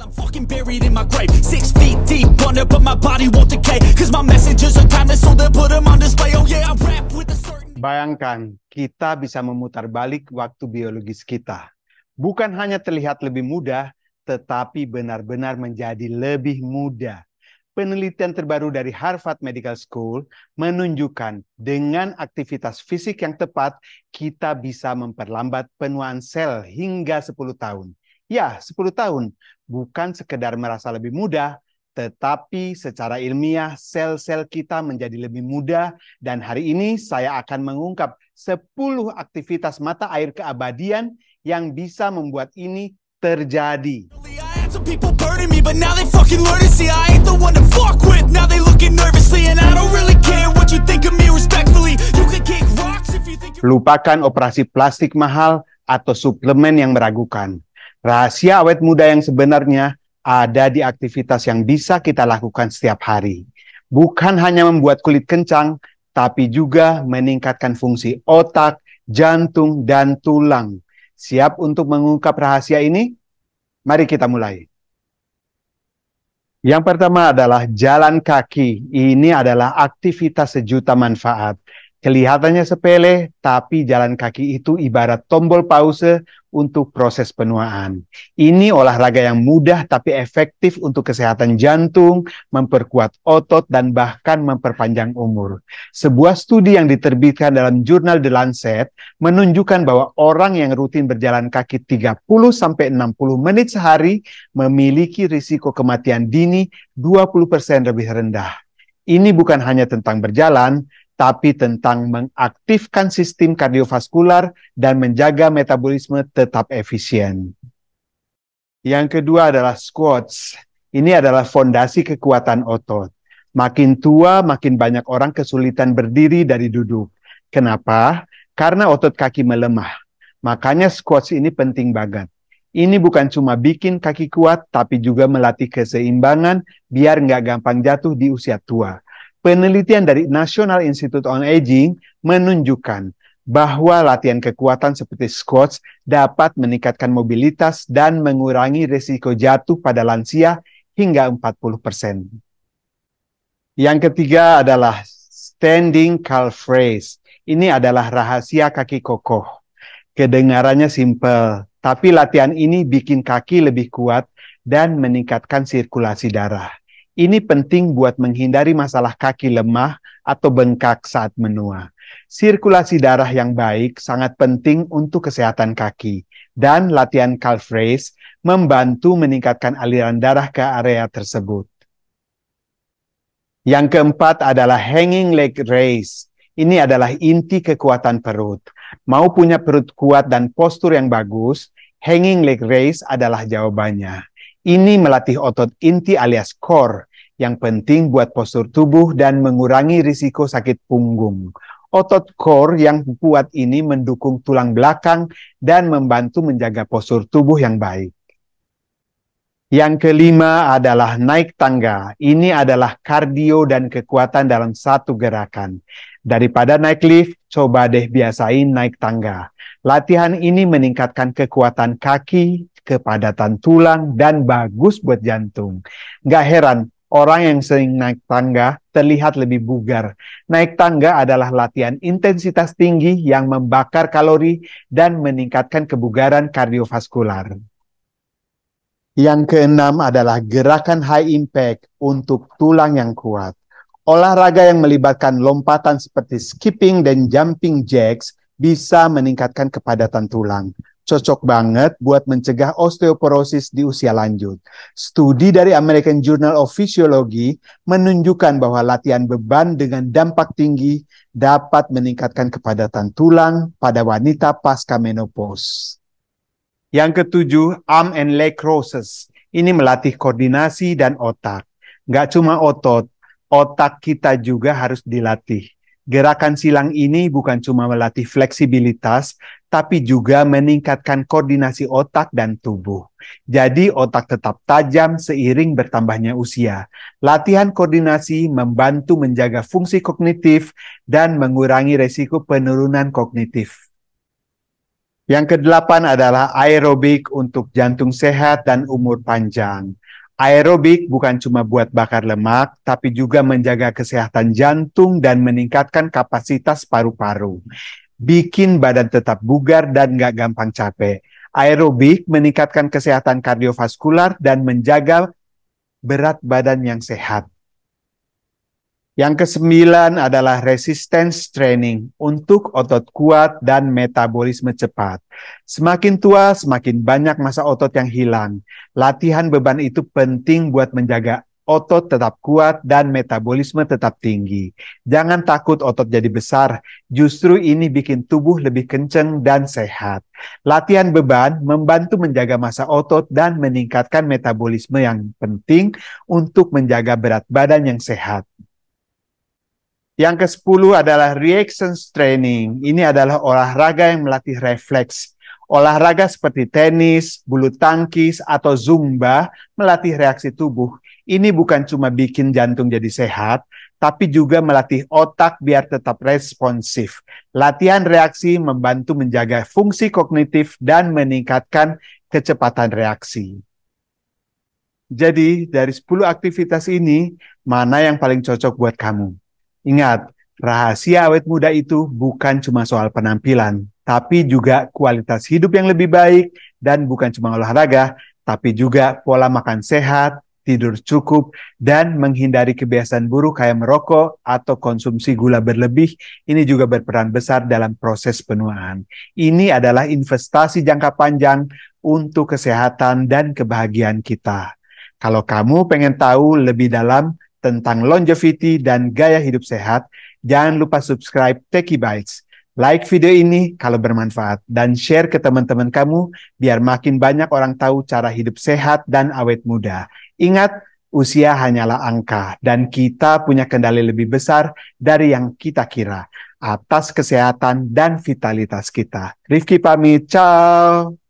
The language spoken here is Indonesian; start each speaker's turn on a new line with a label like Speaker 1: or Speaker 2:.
Speaker 1: I'm fucking buried in my grave, 6 feet deep under, but my body won't decay, cause my messages are timeless, so they'll put them on display. Oh yeah, I rap with a certain...
Speaker 2: Bayangkan, kita bisa memutar balik waktu biologis kita. Bukan hanya terlihat lebih muda, tetapi benar-benar menjadi lebih muda. Penelitian terbaru dari Harvard Medical School menunjukkan dengan aktivitas fisik yang tepat, kita bisa memperlambat penuaan sel hingga 10 tahun. Ya, 10 tahun. Bukan sekedar merasa lebih muda, tetapi secara ilmiah sel-sel kita menjadi lebih muda, dan hari ini saya akan mengungkap 10 aktivitas mata air keabadian yang bisa membuat ini terjadi.
Speaker 1: Some people burning me, but now they fucking learn to see I ain't the one to fuck with. Now they looking nervously, and I don't really care what you think of me respectfully. You can kick rocks if you think you're...
Speaker 2: Lupakan operasi plastik mahal atau suplemen yang meragukan. Rahasia awet muda yang sebenarnya ada di aktivitas yang bisa kita lakukan setiap hari. Bukan hanya membuat kulit kencang, tapi juga meningkatkan fungsi otak, jantung, dan tulang. Siap untuk mengungkap rahasia ini? Mari kita mulai. Yang pertama adalah jalan kaki. Ini adalah aktivitas sejuta manfaat. Kelihatannya sepele, tapi jalan kaki itu ibarat tombol pause untuk proses penuaan. Ini olahraga yang mudah tapi efektif untuk kesehatan jantung, memperkuat otot, dan bahkan memperpanjang umur. Sebuah studi yang diterbitkan dalam jurnal The Lancet menunjukkan bahwa orang yang rutin berjalan kaki 30-60 menit sehari memiliki risiko kematian dini 20% lebih rendah. Ini bukan hanya tentang berjalan, tapi tentang mengaktifkan sistem kardiovaskular dan menjaga metabolisme tetap efisien. Yang kedua adalah squats. Ini adalah fondasi kekuatan otot. Makin tua, makin banyak orang kesulitan berdiri dari duduk. Kenapa? Karena otot kaki melemah. Makanya squats ini penting banget. Ini bukan cuma bikin kaki kuat, tapi juga melatih keseimbangan biar nggak gampang jatuh di usia tua. Penelitian dari National Institute on Aging menunjukkan bahwa latihan kekuatan seperti squats dapat meningkatkan mobilitas dan mengurangi risiko jatuh pada lansia hingga 40%. Yang ketiga adalah standing calf raise. Ini adalah rahasia kaki kokoh. Kedengarannya simpel, tapi latihan ini bikin kaki lebih kuat dan meningkatkan sirkulasi darah. Ini penting buat menghindari masalah kaki lemah atau bengkak saat menua. Sirkulasi darah yang baik sangat penting untuk kesehatan kaki. Dan latihan calf raise membantu meningkatkan aliran darah ke area tersebut. Yang keempat adalah hanging leg raise. Ini adalah inti kekuatan perut. Mau punya perut kuat dan postur yang bagus, hanging leg raise adalah jawabannya. Ini melatih otot inti alias core, yang penting buat postur tubuh dan mengurangi risiko sakit punggung. Otot core yang kuat ini mendukung tulang belakang dan membantu menjaga postur tubuh yang baik. Yang kelima adalah naik tangga. Ini adalah kardio dan kekuatan dalam satu gerakan. Daripada naik lift, coba deh biasain naik tangga. Latihan ini meningkatkan kekuatan kaki, kepadatan tulang, dan bagus buat jantung. Nggak heran, orang yang sering naik tangga terlihat lebih bugar. Naik tangga adalah latihan intensitas tinggi yang membakar kalori dan meningkatkan kebugaran kardiovaskular. Yang keenam adalah gerakan high impact untuk tulang yang kuat. Olahraga yang melibatkan lompatan seperti skipping dan jumping jacks bisa meningkatkan kepadatan tulang. Cocok banget buat mencegah osteoporosis di usia lanjut. Studi dari American Journal of Physiology menunjukkan bahwa latihan beban dengan dampak tinggi dapat meningkatkan kepadatan tulang pada wanita pasca menopause. Yang ketujuh, arm and leg raises. Ini melatih koordinasi dan otak. Nggak cuma otot, otak kita juga harus dilatih. Gerakan silang ini bukan cuma melatih fleksibilitas, tapi juga meningkatkan koordinasi otak dan tubuh. Jadi otak tetap tajam seiring bertambahnya usia. Latihan koordinasi membantu menjaga fungsi kognitif dan mengurangi resiko penurunan kognitif. Yang kedelapan adalah aerobik untuk jantung sehat dan umur panjang. Aerobik bukan cuma buat bakar lemak, tapi juga menjaga kesehatan jantung dan meningkatkan kapasitas paru-paru. Bikin badan tetap bugar dan nggak gampang capek. Aerobik meningkatkan kesehatan kardiovaskular dan menjaga berat badan yang sehat. Yang kesembilan adalah resistance training untuk otot kuat dan metabolisme cepat. Semakin tua, semakin banyak massa otot yang hilang. Latihan beban itu penting buat menjaga otot tetap kuat dan metabolisme tetap tinggi. Jangan takut otot jadi besar, justru ini bikin tubuh lebih kencang dan sehat. Latihan beban membantu menjaga massa otot dan meningkatkan metabolisme yang penting untuk menjaga berat badan yang sehat. Yang ke-10 adalah reactions training. Ini adalah olahraga yang melatih refleks. Olahraga seperti tenis, bulu tangkis, atau zumba melatih reaksi tubuh. Ini bukan cuma bikin jantung jadi sehat, tapi juga melatih otak biar tetap responsif. Latihan reaksi membantu menjaga fungsi kognitif dan meningkatkan kecepatan reaksi. Jadi, dari 10 aktivitas ini, mana yang paling cocok buat kamu? Ingat, rahasia awet muda itu bukan cuma soal penampilan, tapi juga kualitas hidup yang lebih baik, dan bukan cuma olahraga, tapi juga pola makan sehat, tidur cukup, dan menghindari kebiasaan buruk kayak merokok atau konsumsi gula berlebih. Ini juga berperan besar dalam proses penuaan. Ini adalah investasi jangka panjang untuk kesehatan dan kebahagiaan kita. Kalau kamu pengen tahu lebih dalam tentang longevity dan gaya hidup sehat, jangan lupa subscribe Techie Bites. Like video ini kalau bermanfaat dan share ke teman-teman kamu biar makin banyak orang tahu cara hidup sehat dan awet muda. Ingat, usia hanyalah angka dan kita punya kendali lebih besar dari yang kita kira atas kesehatan dan vitalitas kita. Rifki pamit, ciao.